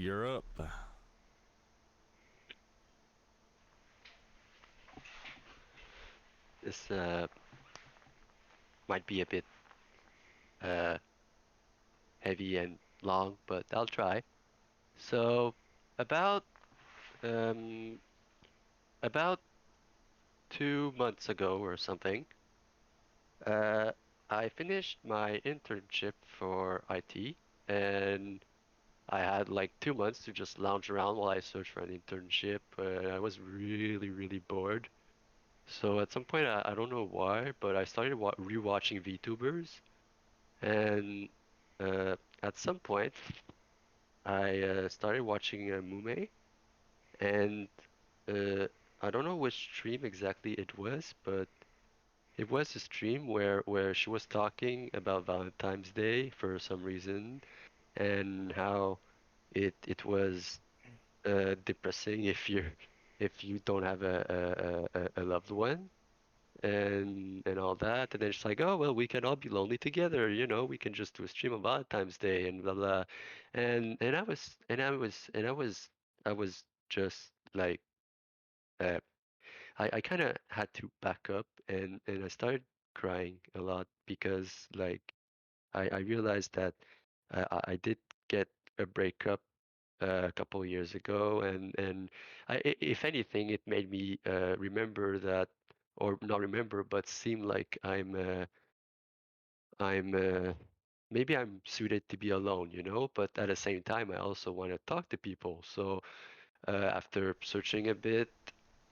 You're up. This might be a bit uh, heavy and long, but I'll try. So about um, about 2 months ago or something, uh, I finished my internship for IT, and I had like 2 months to just lounge around while I searched for an internship. I was really, really bored. So at some point, I don't know why, but I started rewatching VTubers, and uh, at some point, I started watching Mume, and uh, I don't know which stream exactly it was, but it was a stream where she was talking about Valentine's Day for some reason, and how it was depressing if you don't have a loved one and all that. And then she's like, oh well, we can all be lonely together, we can just do a stream on Valentine's Day and blah blah. And I was just like uh, I kind of had to back up and I started crying a lot because like I realized that I did get a breakup a couple of years ago, and if anything, it made me remember that, or not remember, but seem like I'm maybe I'm suited to be alone, But at the same time, I also want to talk to people. So after searching a bit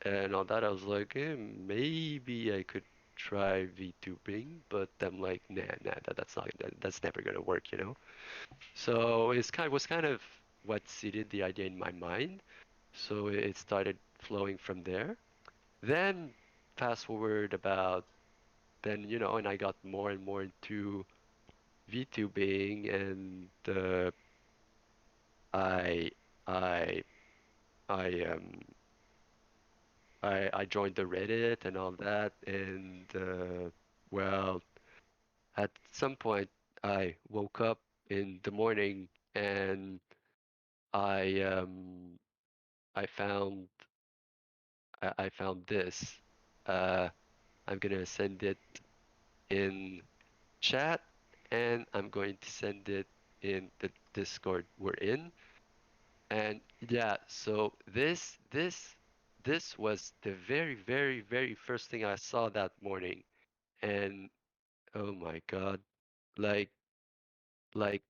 and all that, I was like, maybe I could try VTubing, but I'm like, nah, that's never gonna work. So was kind of what seeded the idea in my mind. So it started flowing from there. Then fast forward about then, and I got more and more into VTubing, and I I I I joined the Reddit and all that, and well, at some point I woke up in the morning and I um I found I found this. Uh, I'm gonna send it in chat, and I'm going to send it in the Discord we're in. And yeah, so this was the very, very, very first thing I saw that morning. And oh my God, like like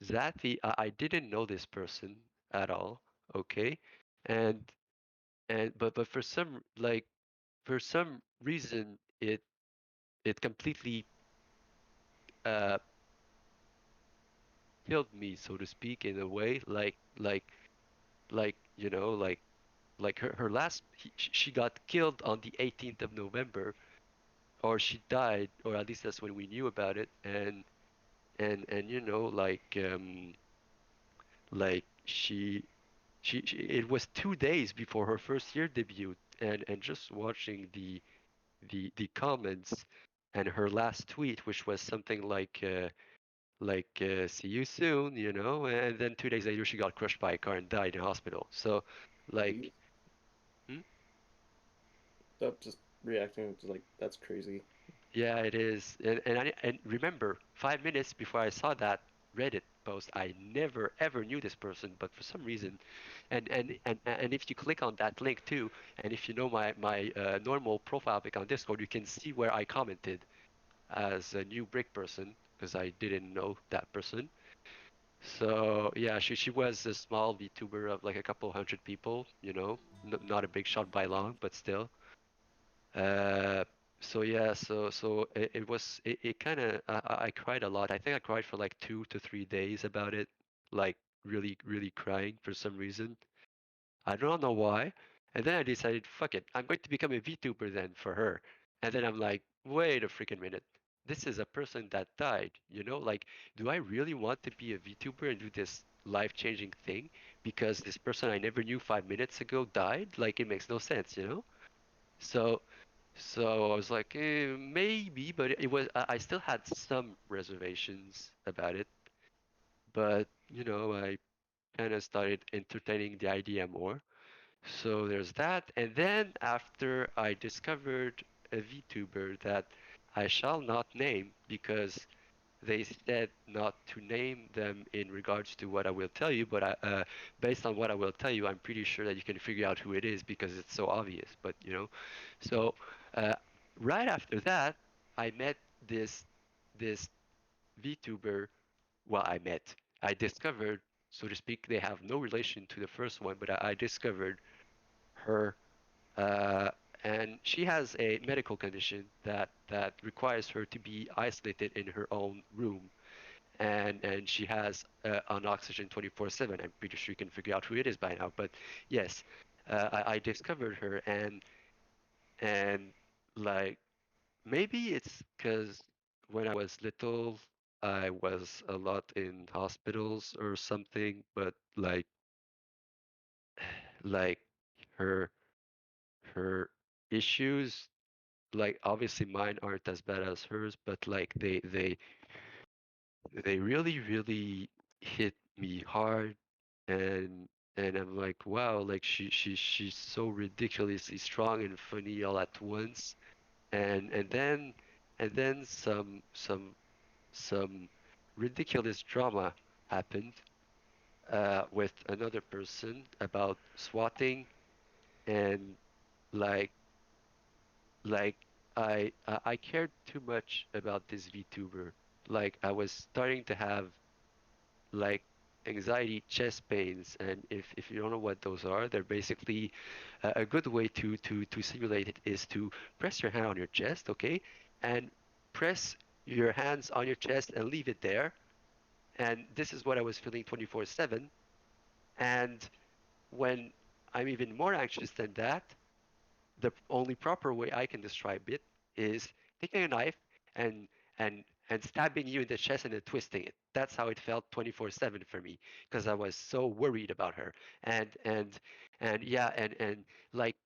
Zati, I didn't know this person at all, okay? And but for some reason it completely uh killed me, so to speak, in a way, like her last she got killed on the 18th of November, or she died, or at least that's when we knew about it. And like she it was 2 days before her first year debut, and just watching the comments and her last tweet, which was something like see you soon, and then 2 days later she got crushed by a car and died in hospital. So Jeez. like hmm? That just reacting to like that's crazy. Yeah, it is. And remember, 5 minutes before I saw that Reddit post, I never ever knew this person, but for some reason, and if you click on that link too, and if you know my normal profile pic on Discord, you can see where I commented as a new brick person because I didn't know that person. So yeah, she was a small VTuber of like a couple hundred people, not a big shot by long, but still. Uh, so yeah, so it kind of I cried a lot. I think I cried for like 2 to 3 days about it, like really really crying for some reason. I don't know why. And then I decided, fuck it, I'm going to become a VTuber then for her. And then I'm like, wait a freaking minute. This is a person that died, Like, do I really want to be a VTuber and do this life-changing thing because this person I never knew 5 minutes ago died? Like, it makes no sense, So so I was like, maybe, but it was I still had some reservations about it. But kind of started entertaining the idea more. So there's that. And then after I discovered a VTuber that I shall not name because they said not to name them in regards to what I will tell you, but based on what I will tell you, I'm pretty sure that you can figure out who it is because it's so obvious. But so uh, right after that, I met this VTuber. Well, I discovered, so to speak, they have no relation to the first one, but I discovered her, uh, and she has a medical condition that requires her to be isolated in her own room, and she has on oxygen 24/7. I'm pretty sure you can figure out who it is by now, but yes, I discovered her, and like maybe it's because when I was little, I was a lot in hospitals or something, but like her her issues, like obviously mine aren't as bad as hers, but like they really hit me hard, and I'm like, wow, like she's so ridiculously strong and funny all at once, and then some ridiculous drama happened with another person about swatting, and like like I cared too much about this VTuber. Like I was starting to have like anxiety chest pains, and if you don't know what those are, they're basically a good way to simulate it is to press your hand on your chest, okay, and press your hands on your chest and leave it there. And this is what I was feeling 24/7. And when I'm even more anxious than that, the only proper way I can describe it is taking a knife and and stabbing you in the chest and then twisting it. That's how it felt 24/7 for me because I was so worried about her. And yeah, and like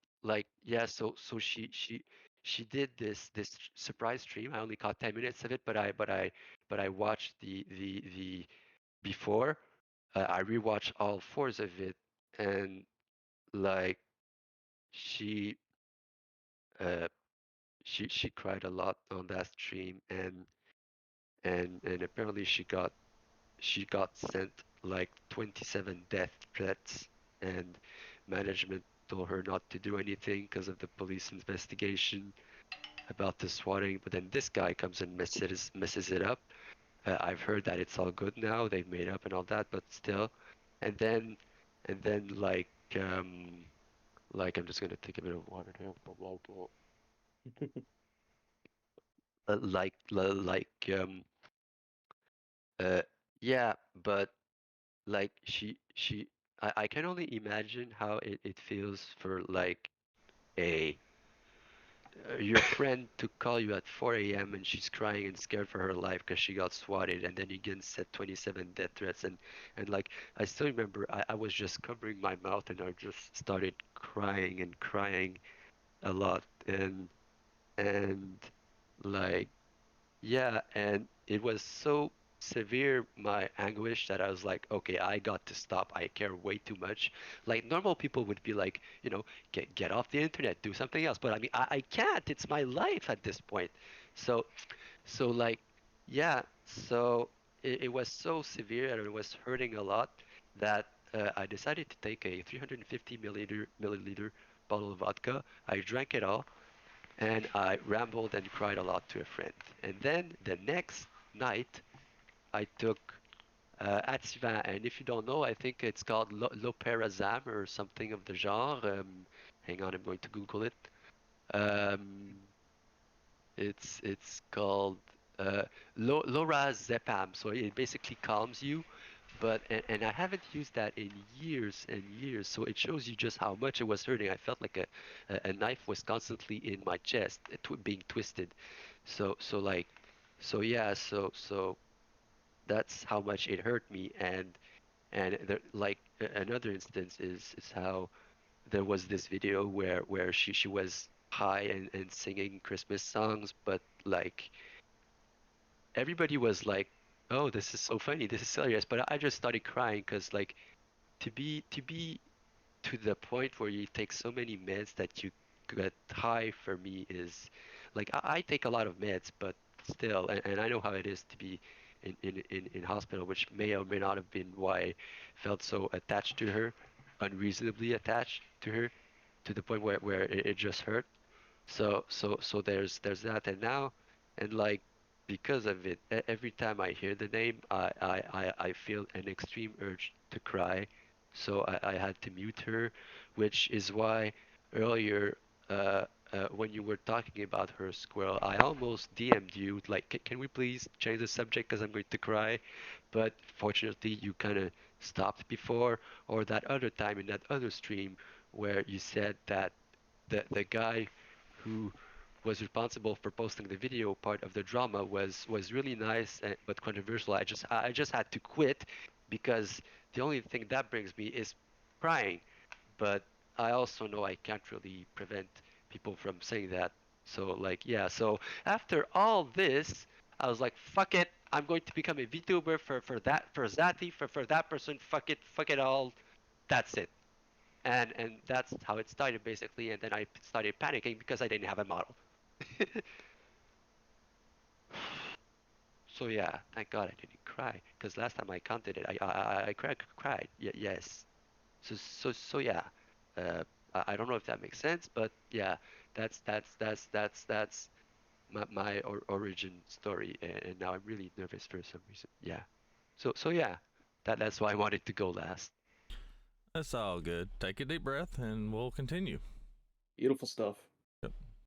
yeah, so she did this surprise stream. I only caught 10 minutes of it, but I watched the before. I rewatched all fours of it, and like she uh she cried a lot on that stream, and apparently she got sent like 27 death threats, and management told her not to do anything because of the police investigation about the swatting. But then this guy comes and messes it up. I've heard that it's all good now, they've made up and all that, but still. And then um like I'm just gonna take a bit of water here. Blah, blah, blah. Like uh yeah, but like I can only imagine how it feels for like a your friend to call you at 4 a.m. and she's crying and scared for her life because she got swatted, and then you get set 27 death threats, and like I still remember I was just covering my mouth and I just started crying and crying a lot, and like yeah, and it was so severe, my anguish, that I was like, okay, I got to stop. I care way too much. Like normal people would be like, get off the internet, do something else. But I mean, I can't. It's my life at this point. So so like yeah, so it was so severe and it was hurting a lot that I decided to take a 350 milliliter bottle of vodka. I drank it all and I rambled and cried a lot to a friend. And then the next night, I took Ativan, and if you don't know, I think it's called Loperazam or something of the genre. Hang on, I'm going to Google it. Um, it's called uh, Lorazepam, so it basically calms you. But and I haven't used that in years and years, so it shows you just how much it was hurting. I felt like a knife was constantly in my chest, being twisted. So like, so yeah, so that's how much it hurt me. And there, like another instance is how there was this video where she was high and singing Christmas songs, but like everybody was like, "Oh, this is so funny, this is hilarious," but I just started crying because like to be to the point where you take so many meds that you get high for me is like I take a lot of meds, but still, and I know how it is to be in hospital, which may or may not have been why I felt so attached to her, unreasonably attached to her, to the point where it just hurt. So there's that, and now, and like because of it, every time I hear the name, I feel an extreme urge to cry. So I had to mute her, which is why earlier, when you were talking about her squirrel, I almost DM'd you like, can we please change the subject because I'm going to cry? But fortunately, you kind of stopped before, or that other time in that other stream where you said that the guy who was responsible for posting the video part of the drama was really nice but controversial. I just had to quit because the only thing that brings me is crying. But I also know I can't really prevent people from saying that. So like yeah, so after all this, I was like, fuck it. I'm going to become a VTuber for Zati for that person. Fuck it all. That's it. And that's how it started basically. And then I started panicking because I didn't have a model. So yeah, thank God I didn't cry because last time I counted it, I cried. Yes. So yeah. Uh, I don't know if that makes sense, but yeah, that's my origin story, and now I'm really nervous for some reason. Yeah. So yeah, that's why I wanted to go last. That's all good. Take a deep breath and we'll continue. Beautiful stuff.